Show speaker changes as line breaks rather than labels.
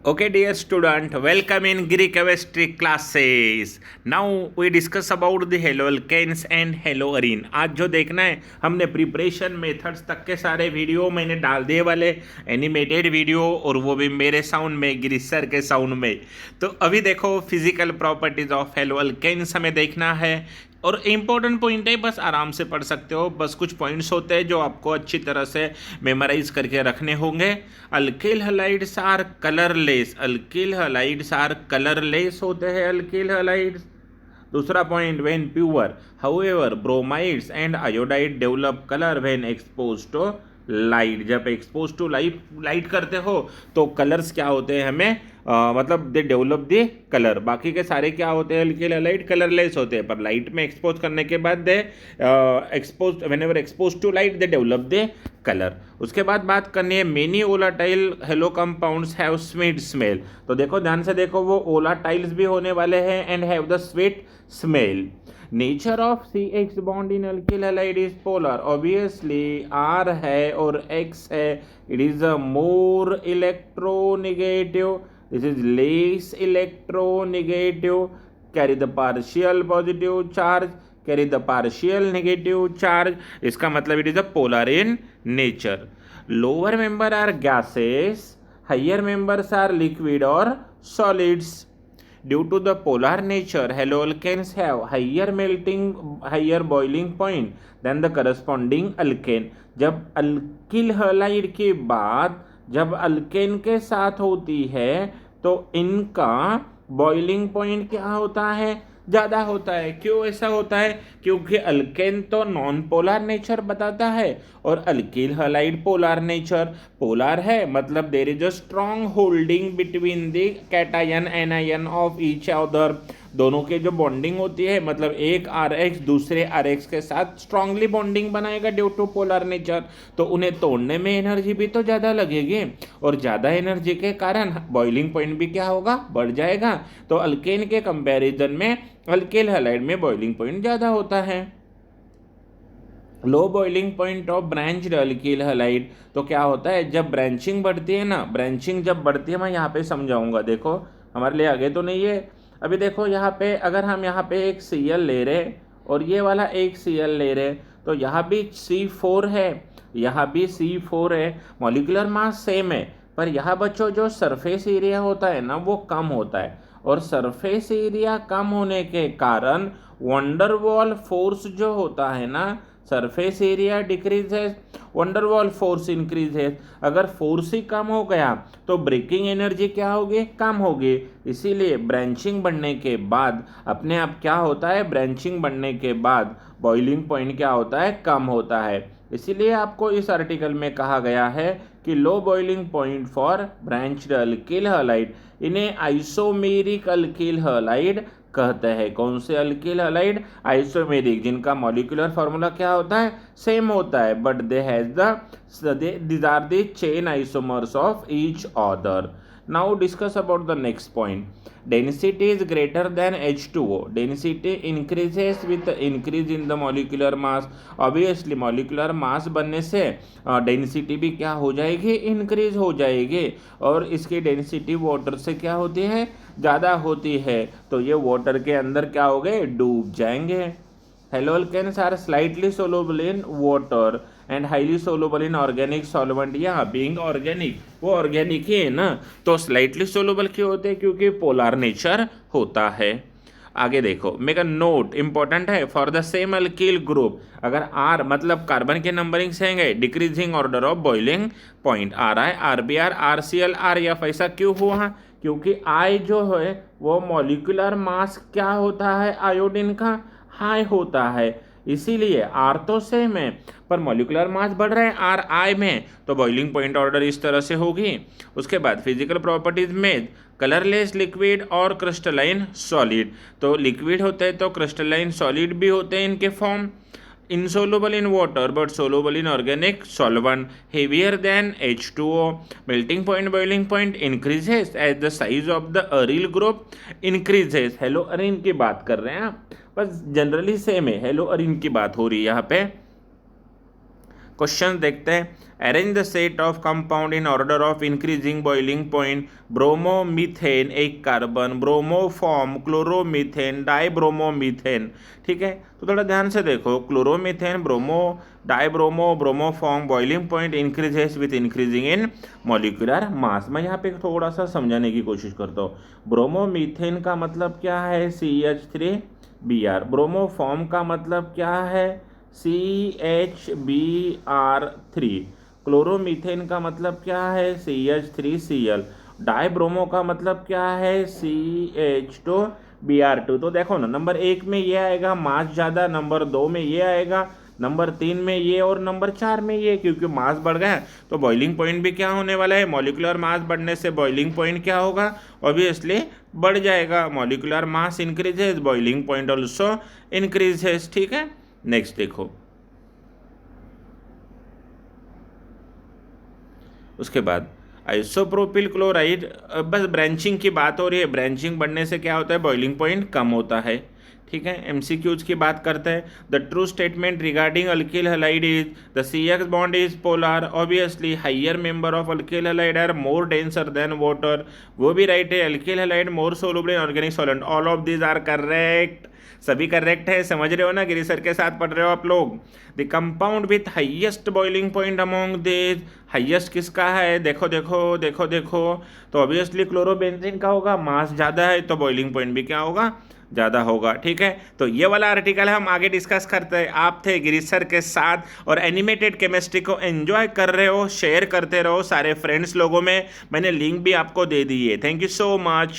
Okay, dear student, welcome in Greek chemistry classes. Now we discuss about the haloalkanes and haloarine. आज जो देखना है हमने preparation methods तक के सारे वीडियो मैंने डाल दिए वाले एनिमेटेड वीडियो, और वो भी मेरे साउंड में, गिरीश सर के साउंड में। तो अभी देखो फिजिकल प्रॉपर्टीज ऑफ haloalkanes हमें देखना है, और इम्पोर्टेंट पॉइंट है, बस आराम से पढ़ सकते हो। बस कुछ पॉइंट्स होते हैं जो आपको अच्छी तरह से मेमोराइज करके रखने होंगे। Alkyl halides are colourless, alkyl halides are colourless होते हैं अल्किल हलाइड्स। दूसरा point, when pure however bromides and iodide develop colour when expose to light. जब एक्सपोज टू लाइट करते हो तो कलर्स क्या होते हैं हमें मतलब दे डेवलप दे कलर। बाकी के सारे क्या होते हैं अल्किल हलाइड कलरलेस होते हैं, पर लाइट में एक्सपोज करने के बाद they expose whenever expose to light they develop they colour. उसके बाद बात करनी है many volatile halo compounds have sweet smell. तो देखो ध्यान से देखो, वो ओलाटाइल्स भी होने वाले हैं and have the sweet smell. Nature of CH bond in alkyl halide is polar. Obviously R है और X है, it is a more electronegative, this is less electronegative, carry the partial positive charge, carry the partial negative charge. इसका मतलब it is a polar in nature. Lower member are gases, higher members are liquid or solids. Due to the polar nature, haloalkanes have higher boiling point than the corresponding alkane. जब alkyl halide के बाद जब alkane के साथ होती है तो इनका बॉइलिंग पॉइंट क्या होता है, ज़्यादा होता है। क्यों ऐसा होता है? क्योंकि अल्केन तो नॉन पोलर नेचर बताता है और alkyl halide polar nature. Polar है मतलब there is a strong holding between the cation anion of each other. दोनों के जो बॉन्डिंग होती है मतलब एक RH दूसरे RH के साथ स्ट्रांगली बॉन्डिंग बनाएगा ड्यू टू पोलर नेचर, तो उन्हें तोड़ने में एनर्जी भी तो ज़्यादा लगेगी, और ज़्यादा एनर्जी के कारण बॉइलिंग पॉइंट भी क्या होगा, बढ़ जाएगा। तो अल्केन के कंपैरिजन में अल्किल हैलाइड में बॉइलिंग पॉइंट ज़्यादा होता है। लो boiling point of branched alkyl halide. तो क्या होता है जब ब्रांचिंग बढ़ती है ना, ब्रांचिंग जब बढ़ती है, मैं यहाँ पे समझाऊंगा। देखो हमारे लिए आगे तो नहीं है अभी। देखो यहाँ पे अगर हम यहाँ पे एक Cl ले रहे और ये वाला एक Cl ले रहे, तो यहाँ भी C4 है, यहाँ भी C4 है, मॉलिक्यूलर मास सेम है, पर यहाँ बच्चों जो सरफेस एरिया होता है ना वो कम होता है, और सरफेस एरिया कम होने के कारण वंडरवॉल फोर्स जो होता है ना, सरफेस एरिया डिक्रीज है, वंडरवॉल फोर्स इंक्रीज है। अगर फोर्स ही कम हो गया तो ब्रेकिंग एनर्जी क्या होगी, कम होगी। इसीलिए ब्रांचिंग बढ़ने के बाद अपने आप क्या होता है, ब्रांचिंग बढ़ने के बाद बॉइलिंग पॉइंट क्या होता है, कम होता है। इसीलिए आपको इस आर्टिकल में कहा गया है कि low boiling point for branched alkyl halide, इन्हें आइसोमेरिक अल्किल हैलाइड कहते हैं। कौन से अल्किल हैलाइड? आइसोमेरिक, जिनका मॉलिक्यूलर फार्मूला क्या होता है, सेम होता है, but they has these are the chain isomers of each other. Now discuss about the next point. Density is greater than H2O. Density increases with increase in the molecular mass. Obviously molecular mass बनने से density भी क्या हो जाएगी, increase हो जाएगी, और इसकी डेंसिटी वाटर से क्या होती है, ज़्यादा होती है, तो ये वाटर के अंदर क्या हो गए, डूब जाएंगे। Haloalkanes are slightly soluble in water and highly soluble in organic solvent। या बीइंग ऑर्गेनिक, वो ऑर्गेनिक ही है ना, तो स्लाइटली सोलूबल क्यों होते हैं, क्योंकि पोलर नेचर होता है। आगे देखो, मेक अ नोट, इंपॉर्टेंट है, for the same alkyl group, अगर R मतलब कार्बन के नंबरिंग से हैं decreasing order of boiling point, RI RBr RCl RF। ऐसा क्यों हुआ? क्योंकि I जो है वो मॉलिक्यूलर मास क्या होता है, आयोडीन का हाई होता है, इसीलिए R तो सेम है पर मॉलिक्यूलर मास बढ़ रहा है RI में, तो बॉइलिंग पॉइंट ऑर्डर इस तरह से होगी। उसके बाद फिजिकल प्रॉपर्टीज में कलरलेस लिक्विड और क्रिस्टलाइन सॉलिड। तो लिक्विड होते हैं तो क्रिस्टलाइन सॉलिड भी होते हैं इनके form. insoluble in water but soluble in organic solvent, heavier than H2O. Melting point, boiling point increases as the size of the aryl group increases. Hello Areen की बात कर रहे हैं आप, बस जनरली सेम है, हेलो अरीन की बात हो रही है यहाँ पे। क्वेश्चन देखते हैं। Arrange the set of compound in order of increasing boiling point. Bromomethane एक कार्बन, ब्रोमोफॉर्म, क्लोरोमीथेन, डाइब्रोमोमीथेन। ठीक है, तो थोड़ा ध्यान से देखो, chloromethane, bromo, dibromo, bromoform, boiling point increases with increasing in molecular mass. मैं यहाँ पे थोड़ा सा समझाने की कोशिश करता हूँ। ब्रोमोमीथेन का मतलब क्या है, CH3Br। ब्रोमोफॉर्म का मतलब क्या है, CHBr3। क्लोरोमीथेन का मतलब क्या है, CH3Cl। डाइब्रोमो का मतलब क्या है, CH2Br2। तो देखो ना, नंबर 1 में ये आएगा मास ज़्यादा, नंबर 2 में ये आएगा, नंबर 3 में ये, और नंबर 4 में ये। क्योंकि मास बढ़ गया तो बॉइलिंग पॉइंट भी क्या होने वाला है, मॉलिक्यूलर मास बढ़ने से बॉइलिंग पॉइंट क्या होगा, ऑब्वियसली बढ़ जाएगा। Molecular mass increases, boiling point also increases. ठीक है, नेक्स्ट देखो, उसके बाद आइसोप्रोपिल क्लोराइड। बस ब्रांचिंग की बात हो रही है, ब्रांचिंग बढ़ने से क्या होता है, बॉइलिंग पॉइंट कम होता है। ठीक है, MCQs की बात करते हैं। The true statement regarding alkyl halide is the CX bond is polar, obviously higher member of alkyl halide are more denser than water. वो भी राइट है। Alkyl halide more soluble in organic solvent, all of these are correct. सभी correct है, समझ रहे हो ना, गिरी sir के साथ पढ़ रहे हो आप लोग। The compound with highest boiling point among this, highest किसका है, देखो देखो देखो देखो, तो ऑब्वियसली क्लोरोबेंजीन का होगा। मास ज़्यादा है तो बॉइलिंग पॉइंट भी क्या होगा, ज़्यादा होगा। ठीक है, तो ये वाला आर्टिकल हम आगे डिस्कस करते हैं। आप थे गिरीश सर के साथ और एनिमेटेड केमिस्ट्री को एंजॉय कर रहे हो, शेयर करते रहो सारे फ्रेंड्स लोगों में। मैंने लिंक भी आपको दे दी है। Thank you so much.